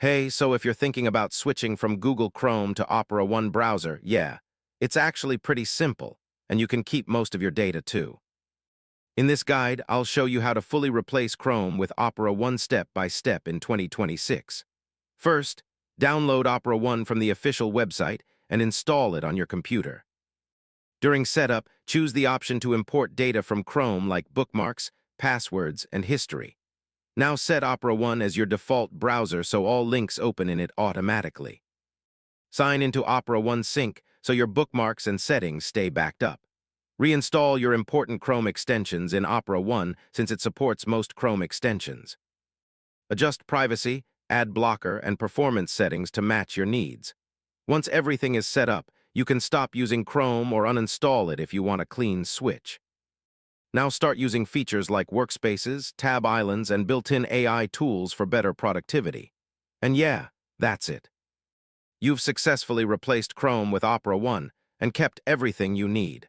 Hey, so if you're thinking about switching from Google Chrome to Opera One browser, yeah, it's actually pretty simple, and you can keep most of your data too. In this guide, I'll show you how to fully replace Chrome with Opera One step by step in 2026. First, download Opera One from the official website and install it on your computer. During setup, choose the option to import data from Chrome like bookmarks, passwords, and history. Now set Opera One as your default browser so all links open in it automatically. Sign into Opera One Sync so your bookmarks and settings stay backed up. Reinstall your important Chrome extensions in Opera One since it supports most Chrome extensions. Adjust privacy, ad blocker, and performance settings to match your needs. Once everything is set up, you can stop using Chrome or uninstall it if you want a clean switch. Now start using features like Workspaces, Tab Islands, and built-in AI tools for better productivity. And yeah, that's it. You've successfully replaced Chrome with Opera One and kept everything you need.